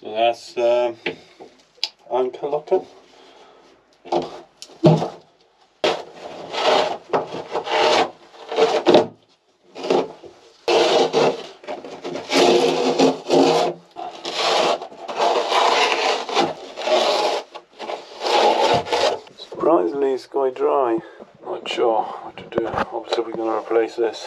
So that's anchor locker. Surprisingly it's quite dry. Not sure what to do. Obviously we're going to replace this.